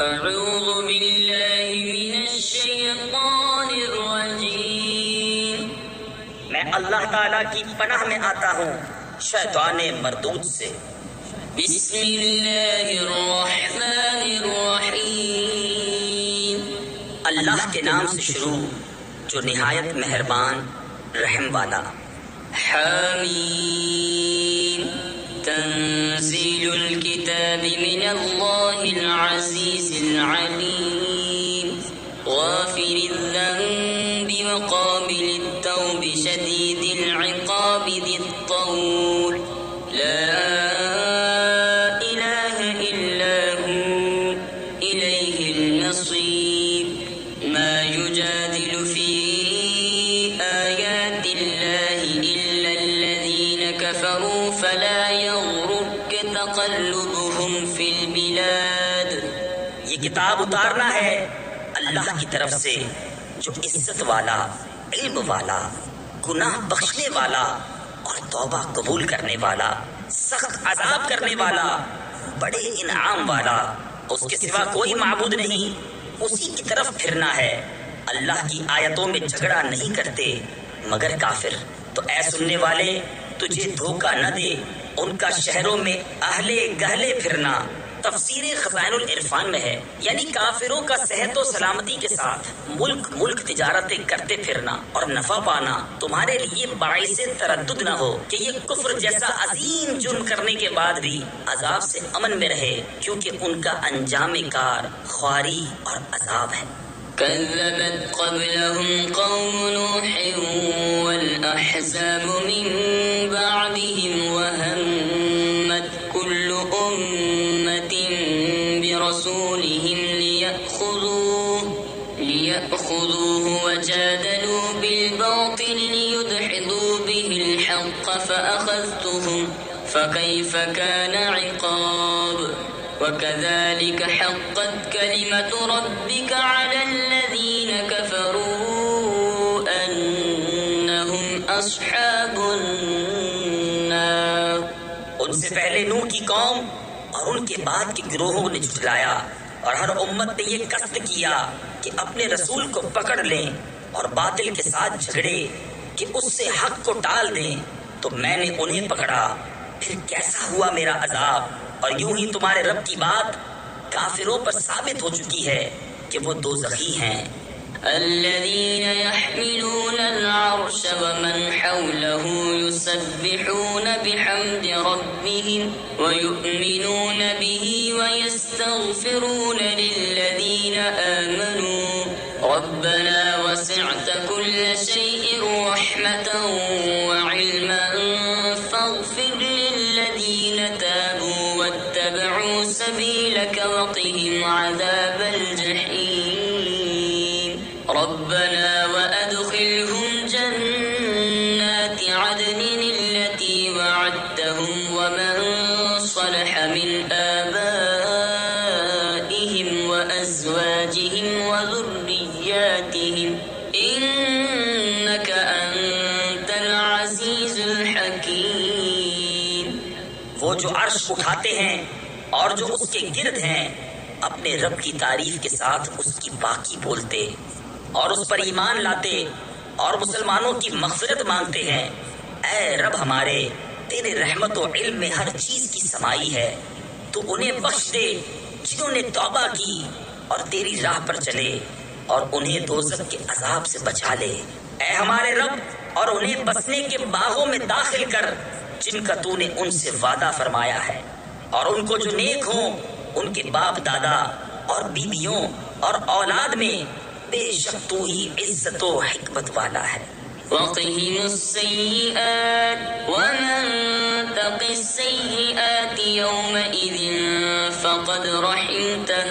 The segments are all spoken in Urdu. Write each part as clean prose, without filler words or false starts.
أعوذ بالله من الشيطان الرجيم. میں اللہ تعالیٰ کی پناہ میں آتا ہوں شیطان مردود سے. بسم اللہ الرحمن الرحیم. اللہ کے نام سے شروع جو نہایت مہربان رحم والا. حمیم. تنزيل الكتاب من الله العزيز العليم غافر الذنب وقابل التوب شديد العقاب ذي الطول لا إله إلا هو إليه المصير. ما يجادل في آيات الله إلا الذين كفروا فلا تقلبهم في البلاد. یہ کتاب اتارنا ہے اللہ کی طرف سے جو عزت والا، علم والا، گناہ بخشنے والا اور توبہ قبول کرنے والا، سخت عذاب کرنے والا، بڑے انعام والا. اس کے سوا کوئی معبود نہیں، اسی کی طرف پھرنا ہے. اللہ کی آیتوں میں جھگڑا نہیں کرتے مگر کافر. تو اے سننے والے تجھے دھوکہ نہ دے ان کا شہروں میں اہلے گہلے پھرنا. تفسیر خزائن العرفان میں ہے، یعنی کافروں کا صحت و سلامتی کے ساتھ ملک ملک تجارتیں کرتے پھرنا اور نفع پانا تمہارے لیے باعث تردد نہ ہو کہ یہ کفر جیسا عظیم جرم کرنے کے بعد بھی عذاب سے امن میں رہے، کیونکہ ان کا انجام کار خواری اور عذاب ہے. كذبت قبلهم قوم نوح والأحزاب من بعدهم وهمت كل أمة برسولهم ليأخذوه وجادلوا بالباطل ليدحضوا به الحق فأخذتهم فكيف كان عقاب. وكذلك حقت كلمة ربك على الذين كفروا أنهم أصحاب النار. ان سے پہلے نوح کی قوم اور ان کے بعد کے گروہوں نے جھٹلایا، اور ہر امت نے یہ قصد کیا کہ اپنے رسول کو پکڑ لیں اور باطل کے ساتھ جھگڑے کہ اس سے حق کو ٹال دیں. تو میں نے انہیں پکڑا، پھر کیسا ہوا میرا عذاب. اور یوں ہی تمہارے رب کی بات کافروں پر ثابت ہو چکی ہے کہ وہ دوزخی ہیں. الذين يحملون العرش ومن حوله يسبحون بحمد ربهم ويؤمنون به ويستغفرون للذين آمنوا ربنا وسعت كل شيء رحمة وعلما فاغفر للذين تابوا واتبعوا سبيلك وقهم عذاب الجحيم. ربنا وأدخلهم جنات عدن التي وعدتهم ومن صلح من آبائهم وأزواجهم وذرياتهم إنك أنت العزيز الحكيم. وہ جو عرش اٹھاتے ہیں اور جو اس کے گرد ہیں اپنے رب کی تعریف کے ساتھ اس کی باقی بولتے اور اس پر ایمان لاتے اور مسلمانوں کی مغفرت مانگتے ہیں. اے رب ہمارے، تیرے رحمت و علم میں ہر چیز کی سمائی ہے. تو انہیں بخش دے جنہوں نے توبہ کی اور تیری راہ پر چلے، اور انہیں دوزخ کے عذاب سے بچا لے. اے ہمارے رب، اور انہیں بسنے کے باغوں میں داخل کر جن کا تو نے ان سے وعدہ فرمایا ہے، اور ان کو جو نیک ہوں ان کے باپ دادا اور بیویوں اور اولاد میں بے شک تو ہی عزت و حکمت والا ہے. وقهم السيئات ومن تق السيئات يومئذ فقد رحمته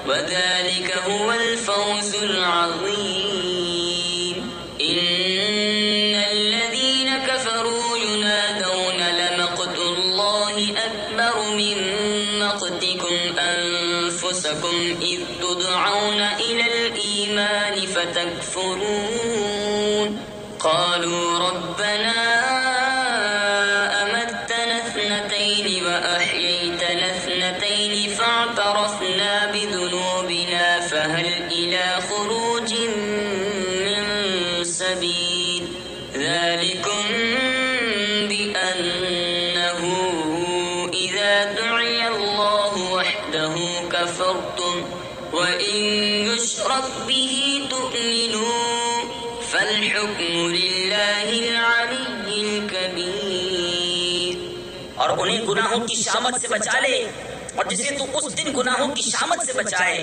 وذلك هو الفوز العظيم. إن الذين كفروا ينادون لمقت الله أكبر من مقتكم أنفسكم إذ تدعون إلى الإيمان فتكفرون. قالوا ربنا أمتنا اثنتين وأحييتنا اثنتين فاعترفنا بذنوبنا فهل إلى خروج من سبيل ذلكم بأنه إذا دعي الله وحده كفرتم وإن يشرك به تؤمنوا فالحكم لله العلي الكبير۔ اور انہیں گناہوں کی شامت سے بچا لے، اور جسے تو اس دن گناہوں کی شامت سے بچائے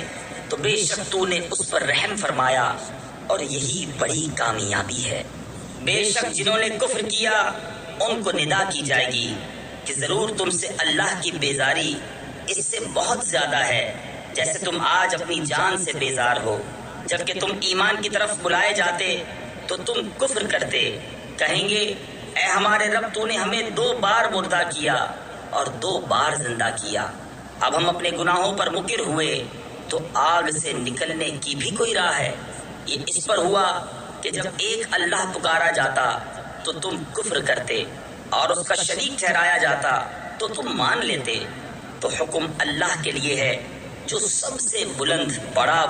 تو بے شک تو نے اس پر رحم فرمایا، اور یہی بڑی کامیابی ہے۔ بے شک جنہوں نے کفر کیا ان کو ندا کی جائے گی کہ ضرور تم سے اللہ کی بیزاری اس سے بہت زیادہ ہے جیسے تم آج اپنی جان سے بیزار ہو۔ جبکہ تم ایمان کی طرف بلائے جاتے تو تم کفر کرتے، کہیں گے اے ہمارے رب تو نے ہمیں 2 بار مردہ کیا اور 2 بار زندہ کیا، اب ہم اپنے گناہوں پر مقر ہوئے تو آگ سے نکلنے کی بھی کوئی راہ ہے؟ یہ اس پر ہوا کہ جب ایک اللہ پکارا جاتا تو تم کفر کرتے، اور اس کا شریک ٹھہرایا جاتا تو تم مان لیتے۔ تو حکم اللہ کے لیے ہے جو سب سے بلند بڑا۔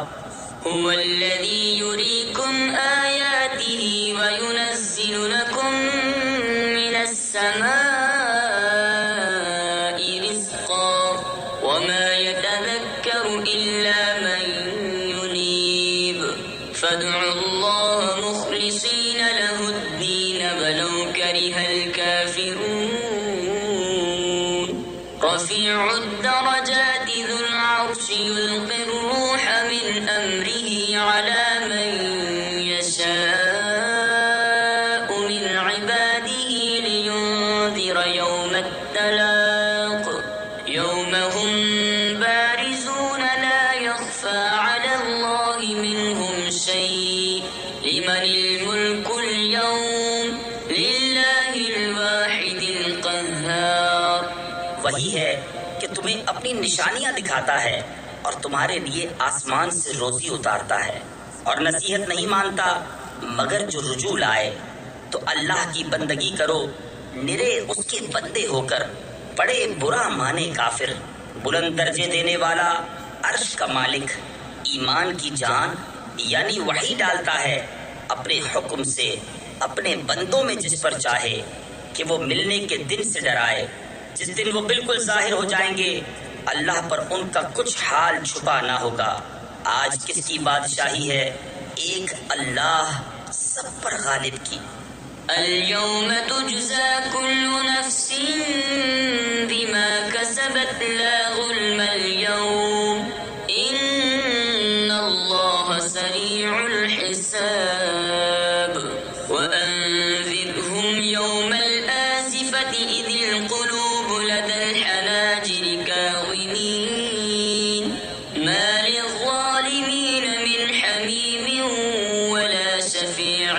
هو الذي يريكم آياته وينزل لكم من السماء رزقا وما يتذكر إلا من ينيب فادعوا الله مخلصين له الدين ولو كره الكافرون رفيع الدرجات ذو العرش يلقي الروح من أمره على من يشاء من عباده لينذر يوم التلاق يوم هم بارزون لا يخفى على الله منهم شيء لمن الملك اليوم لله الواحد القهار۔ وہی ہے کہ تمہیں اپنی نشانیاں دکھاتا ہے اور تمہارے لیے آسمان سے روزی اتارتا ہے، اور نصیحت نہیں مانتا مگر جو رجوع لائے۔ تو اللہ کی بندگی کرو نرے اس کے بندے ہو کر، بڑے برا مانے کافر۔ بلند درجے دینے والا عرش کا مالک ایمان کی جان یعنی وحی ڈالتا ہے اپنے حکم سے اپنے بندوں میں جس پر چاہے کہ وہ ملنے کے دن سے ڈرائے جس دن وہ بالکل ظاہر ہو جائیں گے، اللہ پر ان کا کچھ حال چھپا نہ ہوگا۔ آج کس کی بادشاہی ہے؟ ایک اللہ سب پر غالب کی۔ اليوم تجزى كل نفس بما كسبت لا ظلم اليوم إن الله سريع الحساب وأنذرهم يوم الآزفة إذ القلوب لدى الحناجر كاظمين ما للظالمين من حميم ولا شفيع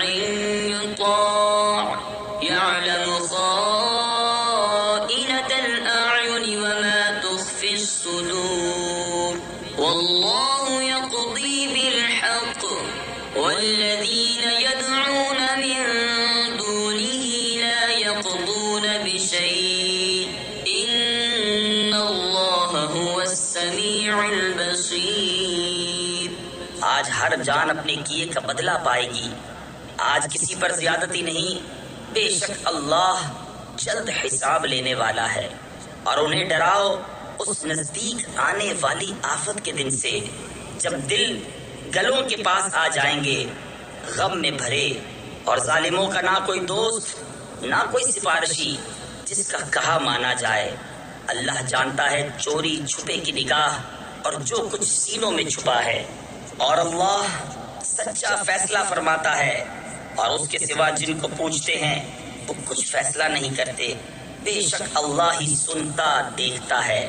يطاع يعلم خائنة الأعين وما تخفي الصدور والله يقضي بالحق والذين يدعون من دونه لا يقضون بشيء إن الله هو السميع البصير۔ آج ہر جان اپنے کیے کا بدلہ پائے گی، آج کسی پر زیادتی نہیں، بے شک اللہ جلد حساب لینے والا ہے۔ اور انہیں ڈراؤ اس نزدیک آنے والی آفت کے دن سے جب دل گلوں کے پاس آ جائیں گے غم میں بھرے، اور ظالموں کا نہ کوئی دوست نہ کوئی سفارشی جس کا کہا مانا جائے۔ اللہ جانتا ہے چوری چھپے کی نگاہ اور جو کچھ سینوں میں چھپا ہے، اور اللہ سچا فیصلہ فرماتا ہے، اور اس کے سوا جن کو پوچھتے ہیں وہ کچھ فیصلہ نہیں کرتے، بے شک اللہ ہی سنتا دیکھتا ہے۔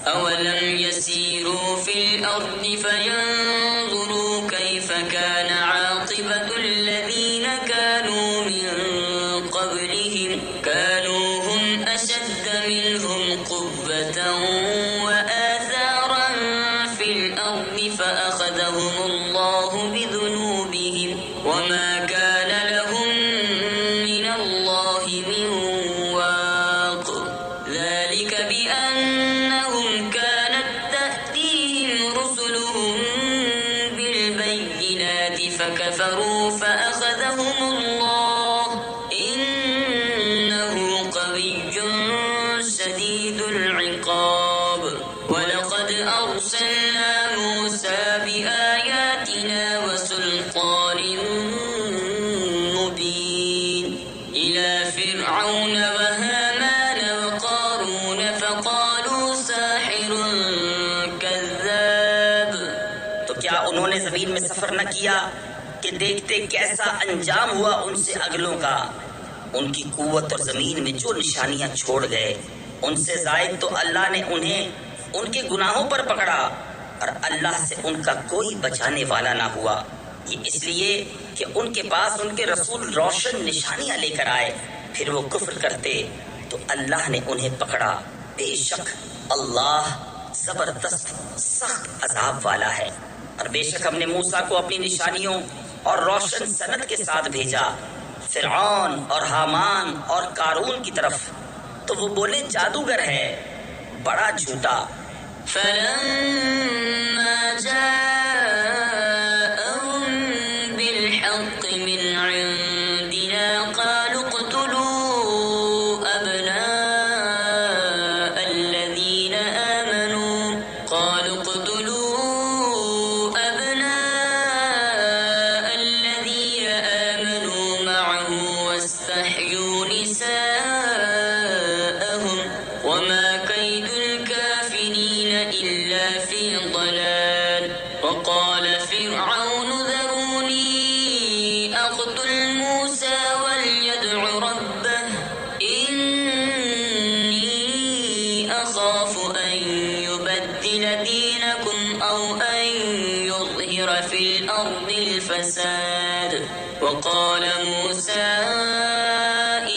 أولم يسيروا في الأرض فينظروا كيف كان عاقبة الذين كانوا من قبلهم كانوا هم أشد منهم قوة وآثارا في الأرض فأخذهم الله بذنوبهم وما كان لهم من الله من واق ذلك بأنهم كانت تأتيهم رسلهم فكفروا فأخذهم الله إنه قوي شديد العقاب ولقد أرسلنا موسى بآياتنا وسلطان مبين إلى فرعون وهامان وقارون فقالوا ساحر كذاب. تو کیا انہوں نے زمین میں سفر نہ کیا کہ دیکھتے کیسا انجام ہوا ان سے اگلوں کا؟ ان کی قوت اور زمین میں جو نشانیاں چھوڑ گئے ان سے زائد تو اللہ نے انہیں ان کے گناہوں پر پکڑا اور اللہ سے ان کا کوئی بچانے والا نہ ہوا. یہ اس لیے کہ ان کے پاس ان کے رسول روشن نشانیاں لے کر آئے، پھر وہ کفر کرتے تو اللہ نے انہیں پکڑا. بے شک اللہ زبردست سخت عذاب والا ہے. اور بے شک ہم نے موسیٰ کو اپنی نشانیوں اور روشن سند کے ساتھ بھیجا فرعون اور حامان اور قارون کی طرف، تو وہ بولے جادوگر ہے، بڑا جھوٹا. فلما جاءهم بالحق من عندنا قالوا اقتلوا أبناء الذين آمنوا معه واستحيوا نساءهم وما كيد الكافرين إلا في ضلال. وقال فرعون ذروني أقتل موسى وليدع ربه إني أخاف أن يبدل دينكم أو أن يظهر في الأرض الفساد. وقال موسى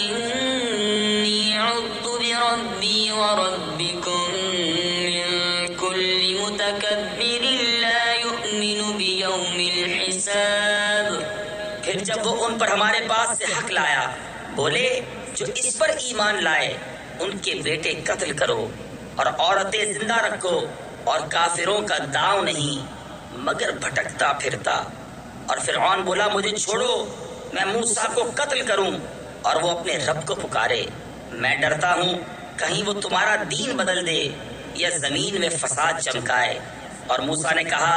إني عذت بربي وربكم من كل متكبر لا يؤمن بيوم الحساب. پھر جب وہ ان پر ہمارے پاس سے حق لایا بولے جو اس پر ایمان لائے ان کے بیٹے قتل کرو اور عورتیں زندہ رکھو اور کافروں کا داؤ نہیں مگر بھٹکتا پھرتا. اور فرعون بولا مجھے چھوڑو میں موسیٰ کو قتل کروں اور وہ اپنے رب کو پکارے. میں ڈرتا ہوں کہیں وہ تمہارا دین بدل دے یا زمین میں فساد چمکائے. اور موسیٰ نے کہا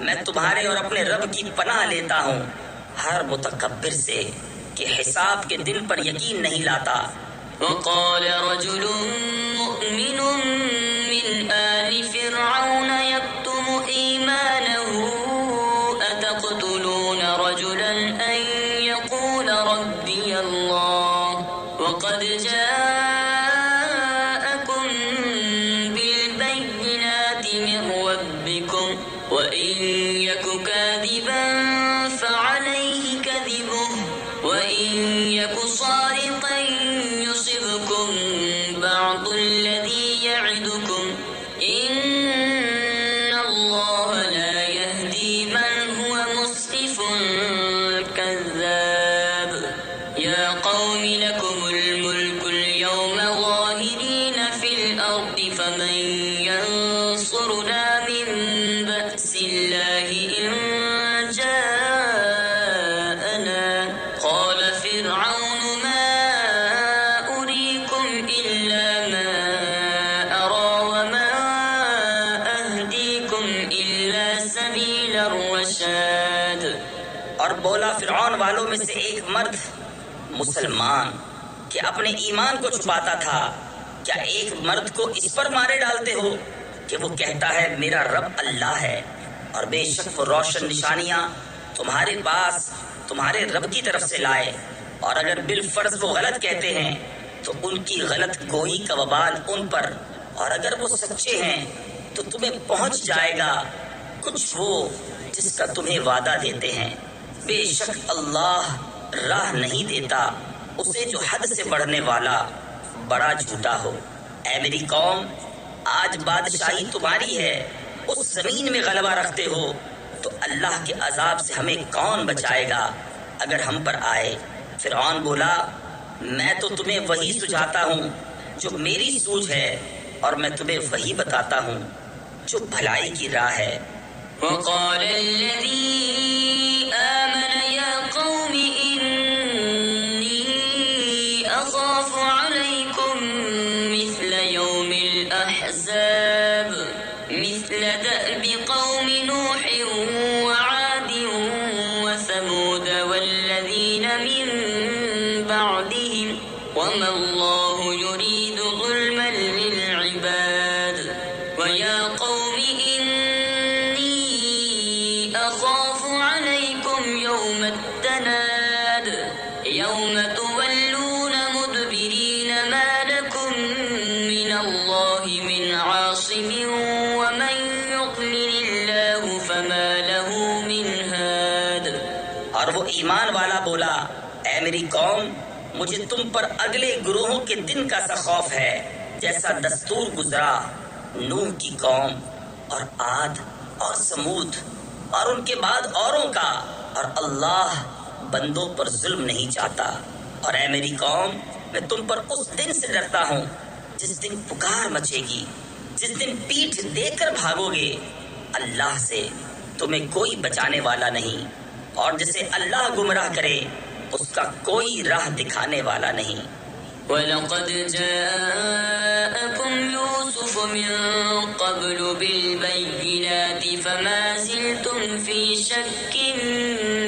میں تمہارے اور اپنے رب کی پناہ لیتا ہوں ہر متکبر سے کہ حساب کے دن پر یقین نہیں لاتا. وقال رجل مؤمن من آل فرعون يكتم إيمانه أتقتلون رجلا أن يقول ربي الله وقد جاءكم بالبينات من ربكم وإن يك كاذبا فعليه كذبه وإن يك صادقا يصبكم بعض الذي يعدكم إن الله لا يهدي من هو مسرف كذاب. يا قوم لكم الملك اليوم ظاهرين في الأرض فمن ينصرنا من بأس الله إن جاءنا. قال فرعون ما أريكم إلا ما أرى وما أهديكم إلا سبيل الرشاد. اور بولا فرعون والوں میں سے ایک مرد مسلمان کہ اپنے ایمان کو چھپاتا تھا کیا ایک مرد کو اس پر مارے ڈالتے ہو کہ وہ کہتا ہے میرا رب اللہ ہے اور بے شک وہ روشن نشانیاں تمہارے پاس تمہارے رب کی طرف سے لائے. اور اگر بالفرض وہ غلط کہتے ہیں تو ان کی غلط گوئی کا وبال ان پر، اور اگر وہ سچے ہیں تو تمہیں پہنچ جائے گا کچھ وہ جس کا تمہیں وعدہ دیتے ہیں. بے شک اللہ راہ نہیں دیتا اسے جو حد سے بڑھنے والا بڑا جھوٹا ہو. اے میری قوم آج بادشاہی تمہاری ہے، اس زمین میں غلبہ رکھتے ہو تو اللہ کے عذاب سے ہمیں کون بچائے گا اگر ہم پر آئے. فرعون بولا میں تو تمہیں وہی سجھاتا ہوں جو میری سوجھ ہے اور میں تمہیں وہی بتاتا ہوں جو بھلائی کی راہ ہے. وقال الذي آمن أخاف عليكم يوم التناد يوم تولون مدبرين ما لكم من الله من عاصم ومن يضلل الله فما له من هاد. اور وہ ایمان والا بولا اے میری قوم مجھے تم پر اگلے گروہوں کے دن کا سا خوف ہے جیسا دستور گزرا نوح کی قوم اور عاد اور سمود اور ان کے بعد اوروں کا، اور اللہ بندوں پر ظلم نہیں چاہتا. اور اے میری قوم میں تم پر اس دن سے ڈرتا ہوں جس دن پکار مچے گی، جس دن پیٹھ دے کر بھاگو گے. اللہ سے تمہیں کوئی بچانے والا نہیں، اور جسے اللہ گمراہ کرے اس کا کوئی راہ دکھانے والا نہیں. وَلَقَدْ جَاءَكُمْ يُوسُفُ مِنْ قَبْلُ بِالْبَيِّنَاتِ فَمَا زِلْتُمْ فِي شَكٍّ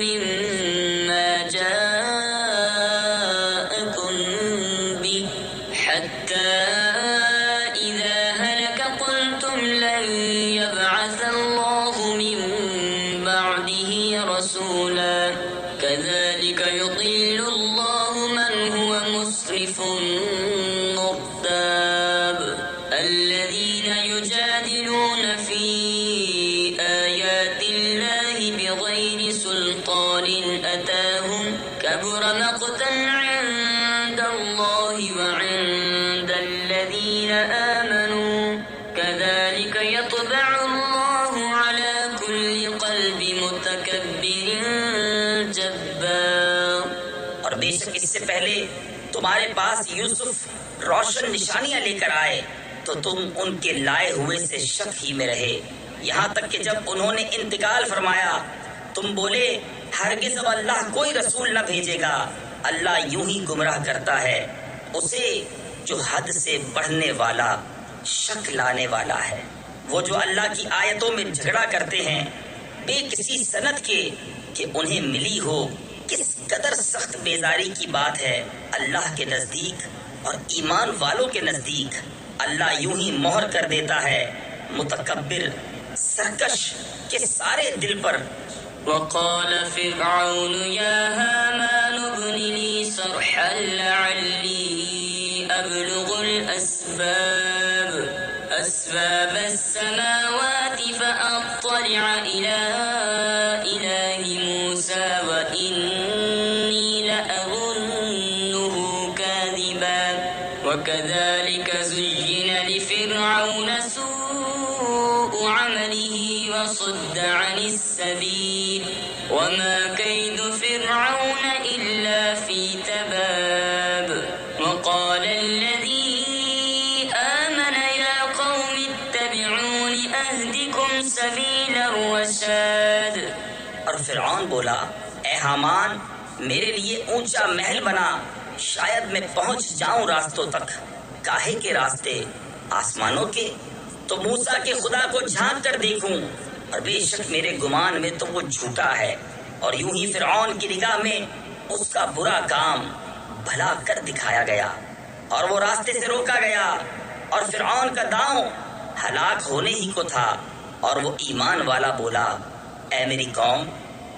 مِّمَّا جَاءَكُمْ بِهِ حَتَّى إِذَا هَلَكَ قُلْتُمْ لَنْ يَبْعَثَ اللَّهُ مِنْ بَعْدِهِ رَسُولًا كَذَلِكَ يُضِلُّ اللَّهُ مَنْ هُوَ مُسْرِفٌ مُرْتَابٌ. الَّذِينَ يُجَادِلُونَ فِي آيَاتِ اللَّهِ بِغَيْرِ سُلْطَانٍ أَتَاهُمْ كَبُرَ مَقْتًا عِندَ اللَّهِ وَعِندَ الَّذِينَ آمَنُوا كَذَلِكَ يَطْبَعُ اللَّهُ عَلَى كُلِّ قَلْبِ مُتَكَبِّرٍ جَبَّارٍ. اور بے شک اس سے پہلے تمہارے پاس یوسف روشن نشانیاں لے کر آئے تو تم ان کے لائے ہوئے سے شک ہی میں رہے، یہاں تک کہ جب انہوں نے انتقال فرمایا تم بولے ہرگز اب اللہ کوئی رسول نہ بھیجے گا. اللہ یوں ہی گمراہ کرتا ہے اسے جو حد سے بڑھنے والا شک لانے والا ہے. وہ جو اللہ کی آیتوں میں جھگڑا کرتے ہیں بے کسی سند کے کہ انہیں ملی ہو، کس قدر سخت بیزاری کی بات ہے اللہ کے نزدیک اور ایمان والوں کے نزدیک. اللہ یوں ہی مہر کر دیتا ہے متکبر سرکش کے سارے دل پر. وقال فرعون يا هامان ابن لي صرحا لعلي أبلغ أسباب السماوات فأطلع إلى إله موسى وإني لأظنه كاذبا. وكذلك زين لفرعون سوء عمله وصد عن السبيل وما كيد فرعون إلا في تباب. وقال الذي آمن يا قوم اتبعون أهدكم سبيل الرشاد. اور فرعون بولا اے حامان میرے لیے اونچا محل بنا، شاید میں پہنچ جاؤں راستوں تک. کاہے کے راستے؟ آسمانوں کے. تو موسیٰ کے خدا کو جھانک کر دیکھوں، اور بے شک میرے گمان میں تو وہ جھوٹا ہے. اور یوں ہی فرعون کی نگاہ میں اس کا برا کام بھلا کر دکھایا گیا اور وہ راستے سے روکا گیا. اور فرعون کا داؤں ہلاک ہونے ہی کو تھا. اور وہ ایمان والا بولا اے میری قوم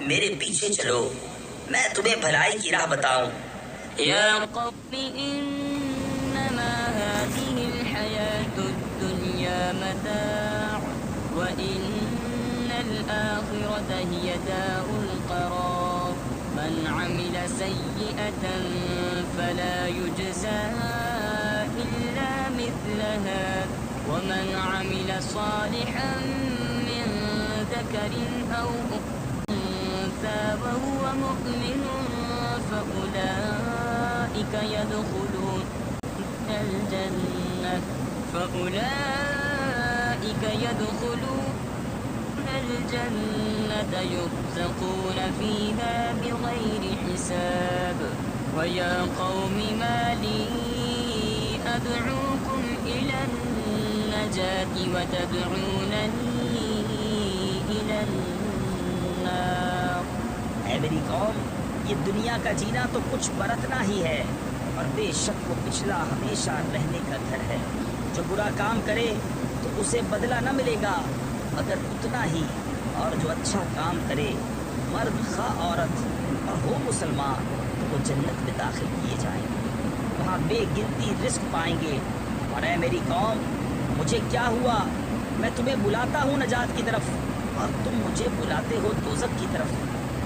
میرے پیچھے چلو، میں تمہیں بھلائی کی راہ بتاؤں. يا قوم إنما هذه الحياة الدنيا متاع وإن الآخرة هي دار القرار. من عمل سيئة فلا يجزى إلا مثلها ومن عمل صالحا من ذكر أو أنثى وهو مؤمن فأولئك يدخلون الجنة يرزقون فيها بغير حساب. ويا قوم ما لي أدعوكم إلى النجاة وتدعونني إلى النار. اے میری قوم یہ دنیا کا جینا تو کچھ برتنا ہی ہے، اور بے شک وہ پچھلا ہمیشہ رہنے کا گھر ہے. جو برا کام کرے تو اسے بدلہ نہ ملے گا مگر اتنا ہی اور جو اچھا کام کرے مرد خواہ عورت اور ہو مسلمان وہ جنت میں داخل کیے جائیں گے، وہاں بے گنتی رزق پائیں گے۔ اور اے میری قوم، مجھے کیا ہوا؟ میں تمہیں بلاتا ہوں نجات کی طرف اور تم مجھے بلاتے ہو دوزخ کی طرف۔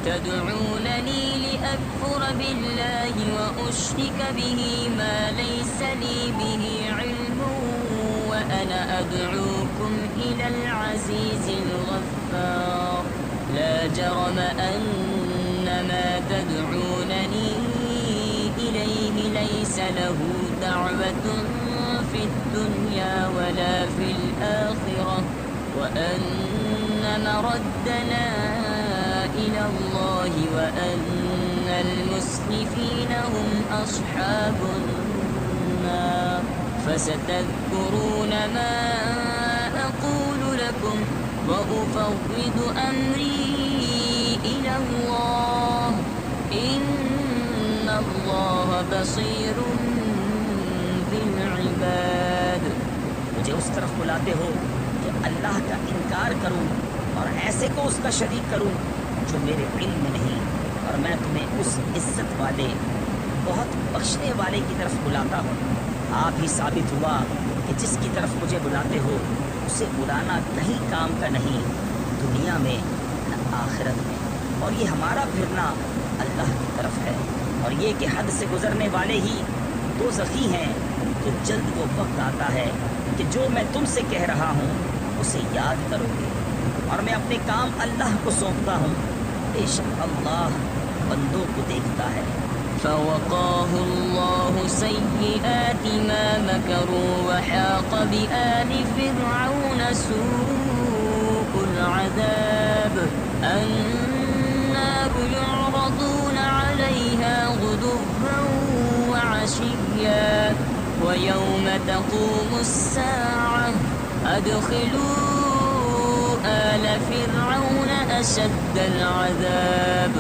تدعونني لأكفر بالله وأشرك به ما ليس لي به علم وأنا أدعوكم إلى العزيز الغفار لا جرم أن ما تدعونني إليه ليس له دعوة في الدنيا ولا في الآخرة وأن مردنا إلى الله وأن المسرفين هم أصحاب النار فستذكرون ما أقول لكم وأفوض أمري إلى الله إن الله بصير بالعباد۔ مجھے اس طرف بلاتے ہو کہ اللہ کا انکار کروں اور ایسے کو اس کا شریک کروں جو میرے علم میں نہیں، اور میں تمہیں اس عزت والے بہت بخشنے والے کی طرف بلاتا ہوں۔ آپ ہی ثابت ہوا کہ جس کی طرف مجھے بلاتے ہو اسے بلانا کہیں کام کا نہیں، دنیا میں نہ آخرت میں، اور یہ ہمارا پھرنا اللہ کی طرف ہے، اور یہ کہ حد سے گزرنے والے ہی دوزخی ہیں۔ تو جلد وہ وقت آتا ہے کہ جو میں تم سے کہہ رہا ہوں اسے یاد کرو گے، اور میں اپنے کام اللہ کو سونپتا ہوں، بے شک اللہ بندوں کو دیکھتا ہے۔ فوقاه الله سيئات ما مكروا وحاق بآل فرعون سوء العذاب النار يعرضون عليها غدوا وعشيا ويوم تقوم الساعة أدخلوا آل فرعون أشد العذاب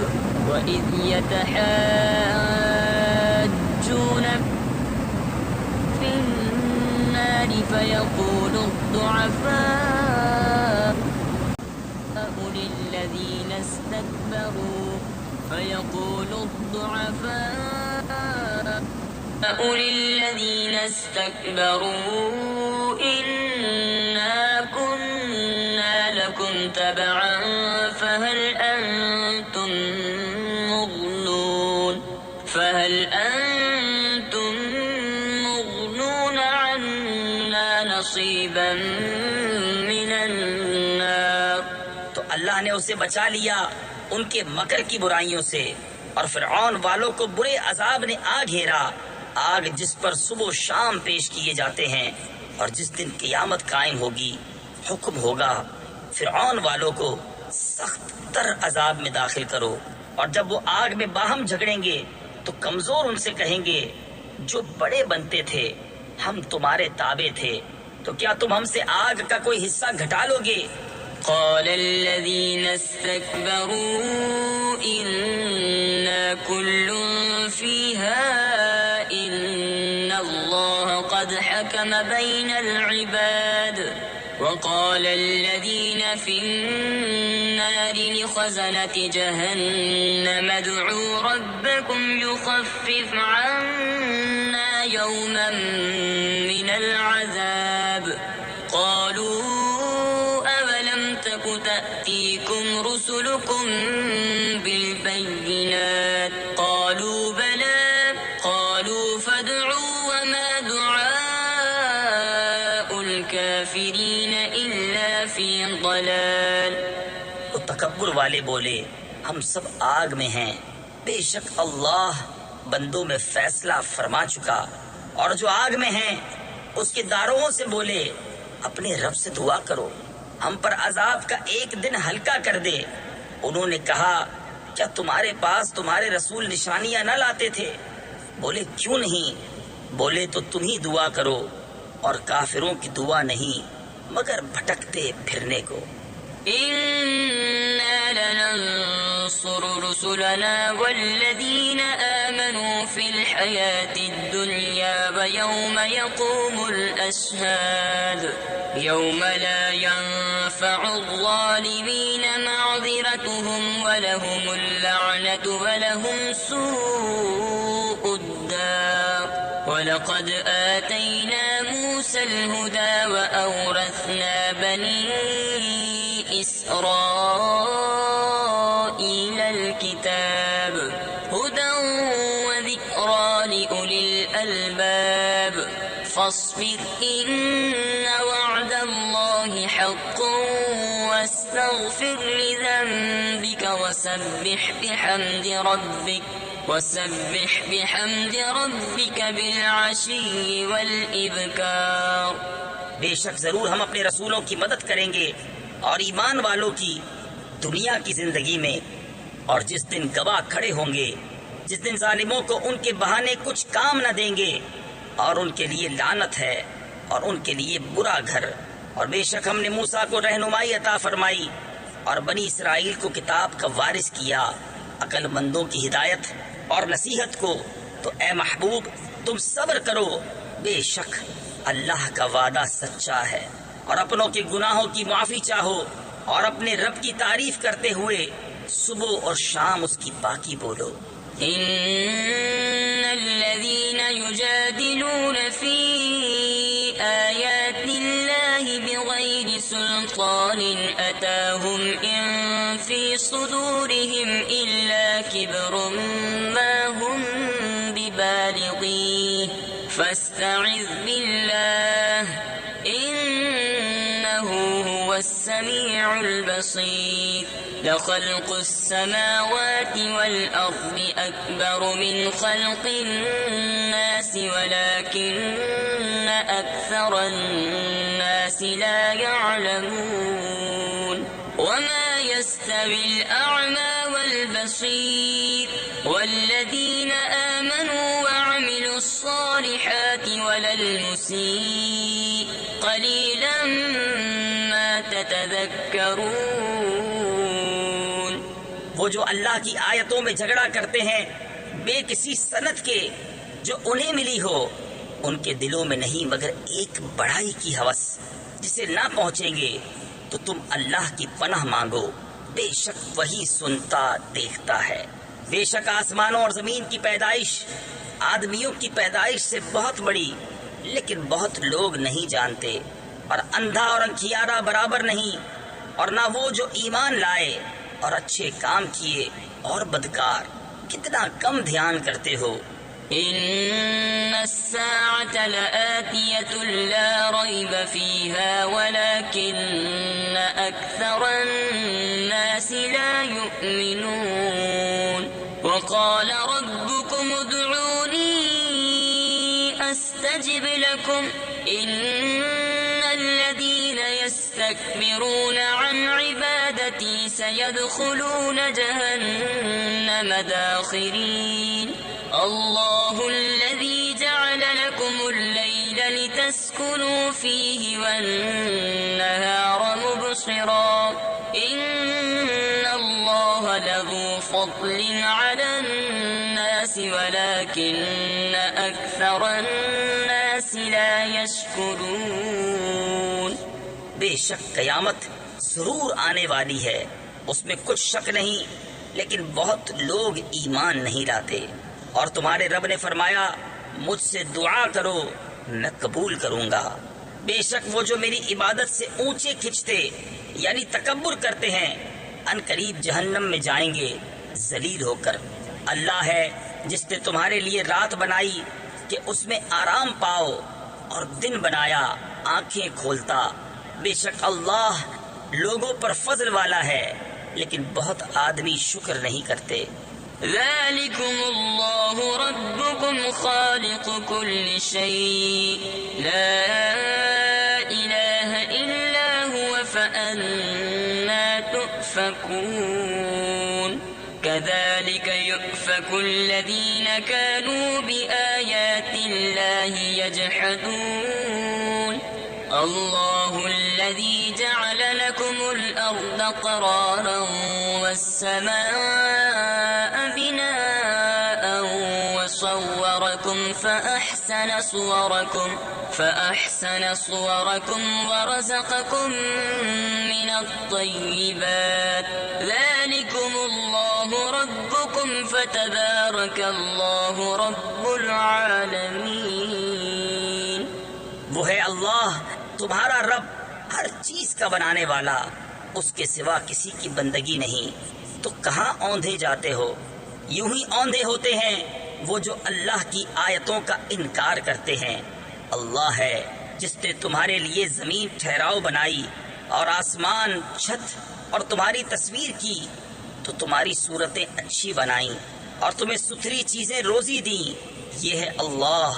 وإذ يتحاجون في النار فيقول الضعفاء للذين استكبروا إنا كنا لكم تبعا فهل أنتم مغنون عنا نصيبا من النار۔ تو اللہ نے اسے بچا لیا ان کے مکر کی برائیوں سے، اور فرعون والوں کو برے عذاب نے آ گھیرا، آگ جس پر صبح و شام پیش کیے جاتے ہیں، اور جس دن قیامت قائم ہوگی حکم ہوگا فرعون والوں کو سخت تر عذاب میں داخل کرو، اور جب وہ آگ میں باہم جھگڑیں گے تو کمزور ان سے کہیں گے جو بڑے بنتے تھے ہم تمہارے تابع تھے، تو کیا تم ہم سے آگ کا کوئی حصہ گھٹا لو گے؟ قال الذين استكبروا إنا كل فيها إن الله قد حكم بين العباد وقال الذين في النار لخزنة جهنم ادعوا ربكم يخفف عنا يوما من العذاب قالوا تأتيكم رسلكم بالبينات قالوا بلى قالوا فادعوا وما دعاء الكافرين إلا في ضلال۔ تو تکبر والے بولے ہم سب آگ میں ہیں، بے شک اللہ بندوں میں فیصلہ فرما چکا، اور جو آگ میں ہیں اس کے داروغوں سے بولے اپنے رب سے دعا کرو ہم پر عذاب کا ایک دن ہلکا کر دے۔ انہوں نے کہا کیا تمہارے پاس تمہارے رسول نشانیاں نہ لاتے تھے؟ بولے کیوں نہیں؟ بولے تو تم ہی دعا کرو، اور کافروں کی دعا نہیں مگر بھٹکتے پھرنے کو۔ إنا لننصر رسلنا والذين آمنوا آمنوا في الحياة الدنيا ويوم يقوم الأشهاد يوم لا ينفع الظالمين معذرتهم ولهم اللعنة ولهم سوء الدار ولقد آتينا موسى الهدى وأورثنا بني إسرائيل الكتاب هدى وذكرى لأولي الألباب فاصبر إن وعد الله حق واستغفر لذنبك وسبح بحمد ربك بالعشي والإبكار. بے شک ضرور ہم اپنے رسولوں کی مدد کریں گے اور ایمان والوں کی دنیا کی زندگی میں، اور جس دن گواہ کھڑے ہوں گے، جس دن ظالموں کو ان کے بہانے کچھ کام نہ دیں گے، اور ان کے لیے لعنت ہے اور ان کے لیے برا گھر. اور بے شک ہم نے موسیٰ کو رہنمائی عطا فرمائی اور بنی اسرائیل کو کتاب کا وارث کیا، عقل مندوں کی ہدایت اور نصیحت کو. تو اے محبوب تم صبر کرو، بے شک اللہ کا وعدہ سچا ہے. اور اپنوں کے گناہوں کی معافی چاہو اور اپنے رب کی تعریف کرتے ہوئے صبح اور شام اس کی پاکی بولو. إن الذين يجادلون في آيات الله بغير سلطان أتاهم إن في صدورهم إلا كبر ما هم ببالغيه فاستعذ بالله إنه هو السميع البصير. لخلق السماوات والأرض أكبر من خلق الناس ولكن أكثر الناس لا يعلمون. وما يستوي الأعمى والبصير والذين آمنوا وعملوا الصالحات ولا المسيء قليلا ما تتذكرون. وہ جو اللہ کی آیتوں میں جھگڑا کرتے ہیں بے کسی سند کے جو انہیں ملی ہو، ان کے دلوں میں نہیں مگر ایک بڑائی کی ہوس جسے نہ پہنچیں گے. تو تم اللہ کی پناہ مانگو، بے شک وہی سنتا دیکھتا ہے. بے شک آسمانوں اور زمین کی پیدائش آدمیوں کی پیدائش سے بہت بڑی، لیکن بہت لوگ نہیں جانتے. اور اندھا اور انکھیارا برابر نہیں، اور نہ وہ جو ایمان لائے اور اچھے کام کیے اور بدکار کتنا کم دھیان کرتے ہو. إن الساعة لآتية لا ريب فيها ولكن أكثر الناس لا يؤمنون. وقال ربكم ادعوني أستجب لكم إن الذين يستكبرون عن عبادتي سيدخلون جهنم داخرين. الله الذي جعل لكم الليل لتسكنوا فيه والنهار مبصرا إن الله لذو فضل على الناس ولكن أكثر الناس لا يشكرون. بے شک قیامت ضرور آنے والی ہے، اس میں کچھ شک نہیں، لیکن بہت لوگ ایمان نہیں لاتے. اور تمہارے رب نے فرمایا مجھ سے دعا کرو میں قبول کروں گا. بے شک وہ جو میری عبادت سے اونچے کھنچتے یعنی تکبر کرتے ہیں ان قریب جہنم میں جائیں گے ذلیل ہو کر. اللہ ہے جس نے تمہارے لیے رات بنائی کہ اس میں آرام پاؤ اور دن بنایا آنکھیں کھولتا. بے شک اللہ لوگوں پر فضل والا ہے، لیکن بہت آدمی شکر نہیں کرتے. ذلكم الله ربكم خالق كل شيء لا إله إلا هو فأنا تؤفكون. كذلك يؤفك الذين كانوا بآيات الله يجحدون. الله الذي جعل لكم الأرض قرارا والسماء بناء فأحسن صوركم ورزقكم من الطيبات ذلكم الله ربكم فتبارك الله رب العالمين. وہ ہے اللہ تمہارا رب، ہر چیز کا بنانے والا، اس کے سوا کسی کی بندگی نہیں. تو کہاں اوندھے جاتے ہو؟ یوں ہی اوندھے ہوتے ہیں وہ جو اللہ کی آیتوں کا انکار کرتے ہیں. اللہ ہے جس نے تمہارے لیے زمین ٹھہراؤ بنائی اور آسمان چھت اور تمہاری تصویر کی، تو تمہاری صورتیں اچھی بنائیں اور تمہیں ستھری چیزیں روزی دیں. یہ ہے اللہ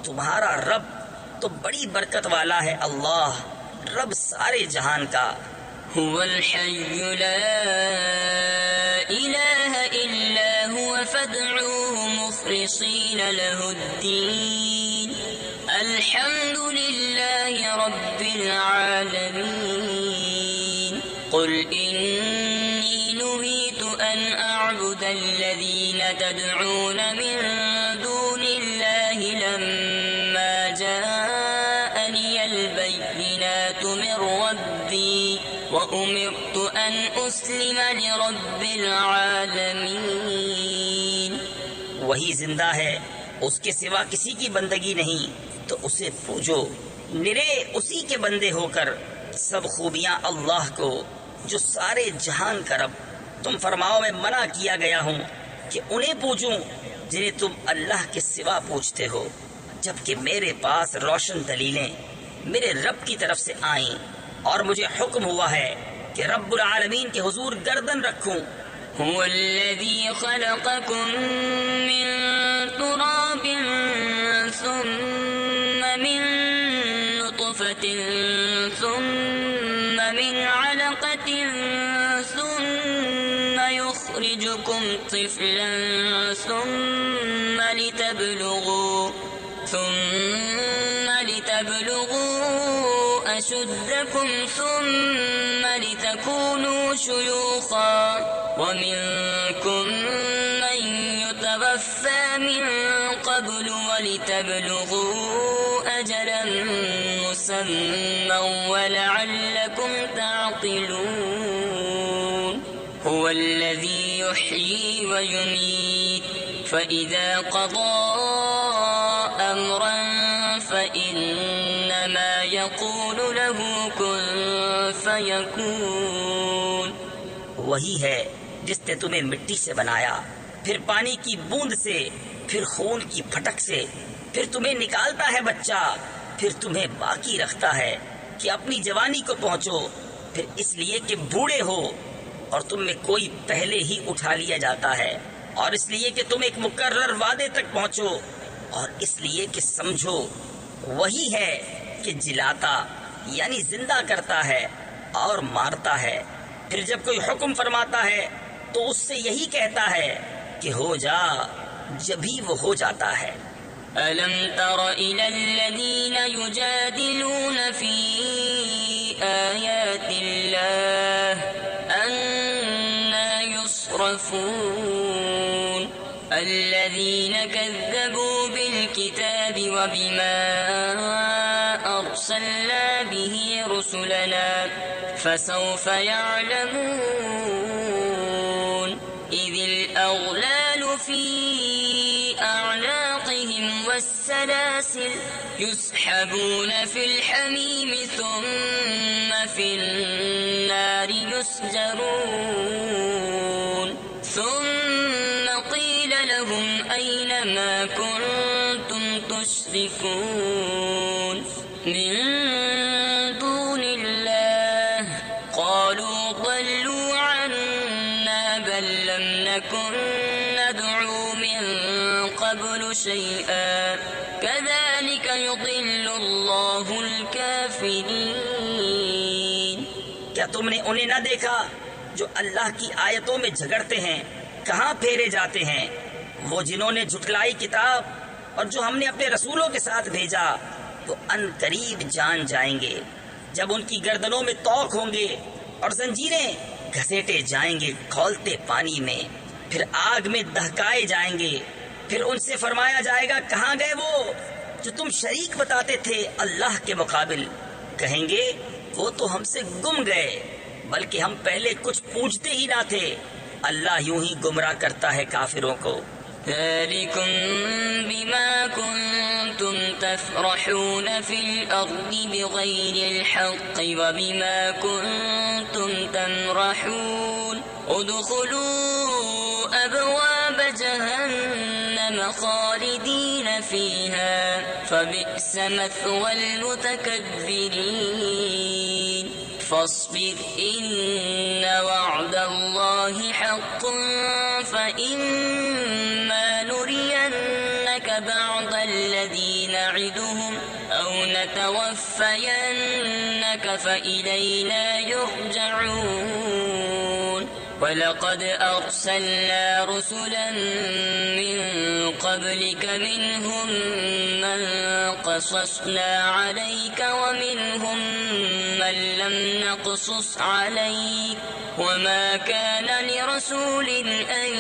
تمہارا رب، تو بڑی برکت والا ہے اللہ، رب سارے جہان کا. هو الحي لا إله إلا هو فادعوه مخلصين له الدين الحمد لله رب العالمين. قل إني نهيت أن أعبد الذين تدعون من دون الله لما جاءني البينات من ربي وأمرت أن أسلم لرب العالمين. وہی زندہ ہے، اس کے سوا کسی کی بندگی نہیں، تو اسے پوجو. نرے اسی کے بندے ہو کر سب خوبیاں اللہ کو جو سارے جہان کا رب. تم فرماؤ میں منع کیا گیا ہوں کہ انہیں پوجوں جنہیں تم اللہ کے سوا پوجتے ہو، جبکہ میرے پاس روشن دلیلیں میرے رب کی طرف سے آئیں اور مجھے حکم ہوا ہے کہ رب العالمین کے حضور گردن رکھوں. هو الذي خلقكم من تراب ثم من نطفة ثم من علقة ثم يخرجكم طفلا ثم لتبلغوا أشدكم ثم لتكونوا شيوخا ومنكم من يتوفى من قبل ولتبلغوا أجلا مسمى ولعلكم تعقلون. هو الذي يحيي ويميت فإذا قضى أمرا فإنما يقول له كن فيكون. وہی ہے جس نے تمہیں مٹی سے بنایا، پھر پانی کی بوند سے، پھر خون کی پھٹک سے، پھر تمہیں نکالتا ہے بچہ، پھر تمہیں باقی رکھتا ہے کہ اپنی جوانی کو پہنچو، پھر اس لیے کہ بوڑھے ہو اور تم میں کوئی پہلے ہی اٹھا لیا جاتا ہے، اور اس لیے کہ تم ایک مقرر وعدے تک پہنچو، اور اس لیے کہ سمجھو وہی ہے کہ جلاتا یعنی زندہ کرتا ہے اور مارتا ہے. پھر جب کوئی حکم فرماتا ہے تو اس سے یہی کہتا ہے کہ ہو جا، جبھی وہ ہو جاتا ہے. ألم تر إلى الذين يجادلون في آيات الله أنى يصرفون الذين كذبوا بالكتاب وبما أرسلنا به رسلنا فسوف يعلمون إذ الأغلال في أعناقهم والسلاسل يسحبون في الحميم ثم في النار يسجرون ثم قيل لهم أين ما كنتم تشركون من دون الله قالوا ضلوا عنا بل لم نكن ندعو من قبل شيئا كذلك يضل الله الكافرين. کیا تم نے انہیں نہ دیکھا جو اللہ کی آیتوں میں جھگڑتے ہیں؟ کہاں پھیرے جاتے ہیں وہ جنہوں نے جھٹلائی کتاب اور جو ہم نے اپنے رسولوں کے ساتھ بھیجا. وہ ان قریب جان جائیں گے جب ان کی گردنوں میں توق ہوں گے اور زنجیریں گھسیٹے جائیں گے کھولتے پانی میں، پھر آگ میں دہکائے جائیں گے پھر ان سے فرمایا جائے گا کہاں گئے وہ جو تم شریک بتاتے تھے اللہ کے مقابل؟ کہیں گے وہ تو ہم سے گم گئے، بلکہ ہم پہلے کچھ پوچھتے ہی نہ تھے۔ اللہ یوں ہی گمراہ کرتا ہے کافروں کو۔ ذلكم بما كنتم تفرحون في الأرض بغير الحق وبما كنتم تمرحون ادخلوا أبواب جهنم خالدين فيها فبئس مثوى المتكبرين فاصبر إن وعد الله حق فإما نرينك بعض الذي نعدهم أو نتوفينك فإلينا يرجعون ولقد أرسلنا رسلا من قبلك منهم من قصصنا عليك ومنهم من لم نقصص عليك وما كان لرسول أن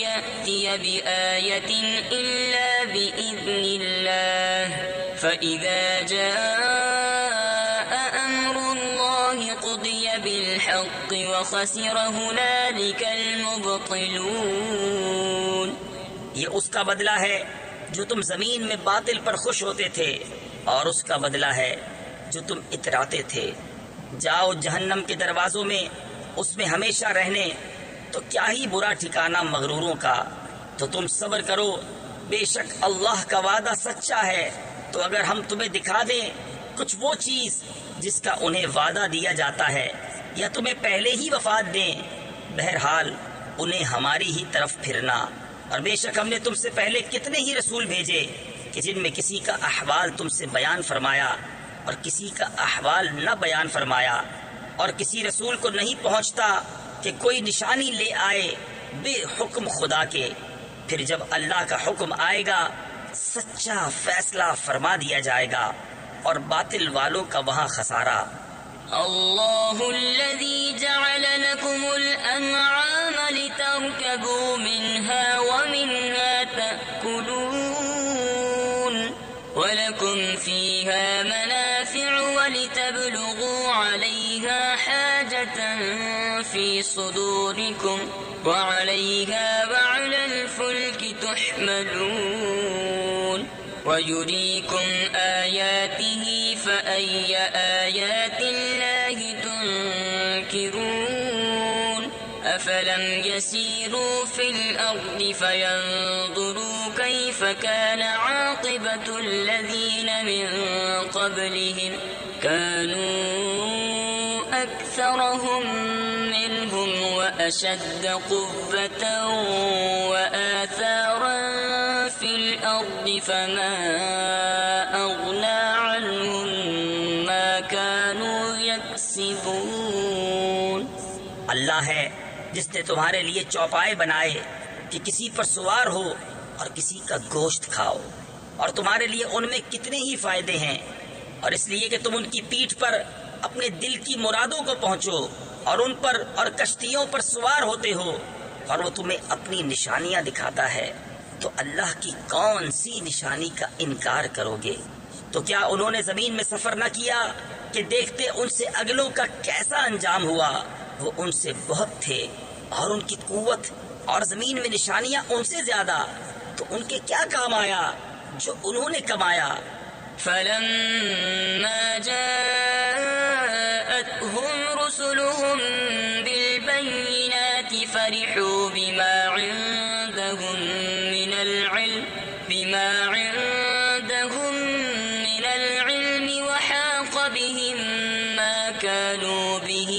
يأتي بآية إلا بإذن الله فإذا جاء أمر الله قضي بالحق وخسر هنالك المبطلون۔ یہ اس کا بدلہ ہے جو تم زمین میں باطل پر خوش ہوتے تھے، اور اس کا بدلہ ہے جو تم اتراتے تھے۔ جاؤ جہنم کے دروازوں میں، اس میں ہمیشہ رہنے، تو کیا ہی برا ٹھکانہ مغروروں کا۔ تو تم صبر کرو، بے شک اللہ کا وعدہ سچا ہے۔ تو اگر ہم تمہیں دکھا دیں کچھ وہ چیز جس کا انہیں وعدہ دیا جاتا ہے، یا تمہیں پہلے ہی وفات دیں، بہرحال انہیں ہماری ہی طرف پھرنا۔ اور بے شک ہم نے تم سے پہلے کتنے ہی رسول بھیجے کہ جن میں کسی کا احوال تم سے بیان فرمایا اور کسی کا احوال نہ بیان فرمایا، اور کسی رسول کو نہیں پہنچتا کہ کوئی نشانی لے آئے بے حکم خدا کے۔ پھر جب اللہ کا حکم آئے گا سچا فیصلہ فرما دیا جائے گا، اور باطل والوں کا وہاں خسارہ۔ الله الذي جعل لكم الأنعام لتركبوا منها ومنها تأكلون ولكم فيها منافع ولتبلغوا عليها حاجة في صدوركم وعليها وعلى الفلك تحملون ويريكم آياته فأي آيات الله تنكرون أفلم يسيروا في الأرض فينظروا كيف كان عاقبة الذين من قبلهم كانوا أكثرهم منهم وأشد قوة وآثارا في الأرض فما أغنى عنهم ما كانوا يكسبون۔ اللہ ہے جس نے تمہارے لیے چوپائے بنائے کہ کسی پر سوار ہو اور کسی کا گوشت کھاؤ، اور تمہارے لیے ان میں کتنے ہی فائدے ہیں، اور اس لیے کہ تم ان کی پیٹھ پر اپنے دل کی مرادوں کو پہنچو، اور ان پر اور کشتیوں پر سوار ہوتے ہو، اور وہ تمہیں اپنی نشانیاں دکھاتا ہے۔ تو اللہ کی کون سی نشانی کا انکار کرو گے؟ تو کیا انہوں نے زمین میں سفر نہ کیا کہ دیکھتے ان سے اگلوں کا کیسا انجام ہوا؟ وہ ان سے بہت تھے، اور ان کی قوت اور زمین میں نشانیاں ان سے زیادہ، تو ان کے کیا کام آیا جو انہوں نے کمایا؟ فلما جاءتهم رسلهم بالبينات فرحوا بما عندهم من العلم وحاق بهم ما كانوا به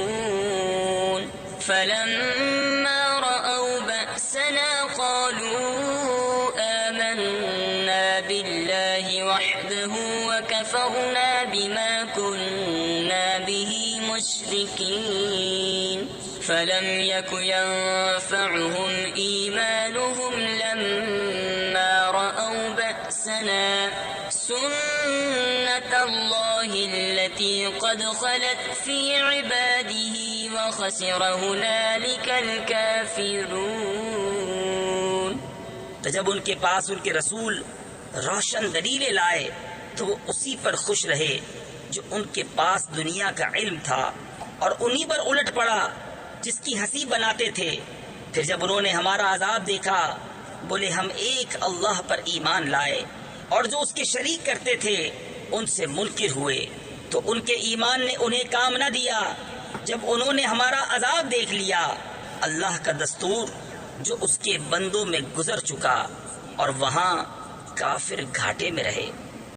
يستهزئون فلما رأوا بأسنا قالوا آمنا بالله وحده وكفرنا بما كنا به مشركين فلم يك ينفعهم إيمانهم لما رأوا بأسنا سنة الله التي قد خلت في عباده وخسر هنالك الكافرون۔ تو جب ان کے پاس ان کے رسول روشن دلیلیں لائے تو وہ اسی پر خوش رہے جو ان کے پاس دنیا کا علم تھا، اور انہی پر الٹ پڑا جس کی ہنسی بناتے تھے۔ پھر جب انہوں نے ہمارا عذاب دیکھا بولے ہم ایک اللہ پر ایمان لائے، اور جو اس کے شریک کرتے تھے ان سے منکر ہوئے، تو ان کے ایمان نے انہیں کام نہ دیا۔ جب انہوں نے ہمارا عذاب دیکھ لیا، اللہ کا دستور جو اس کے بندوں میں گزر چکا، اور وہاں کافر گھاٹے میں رہے۔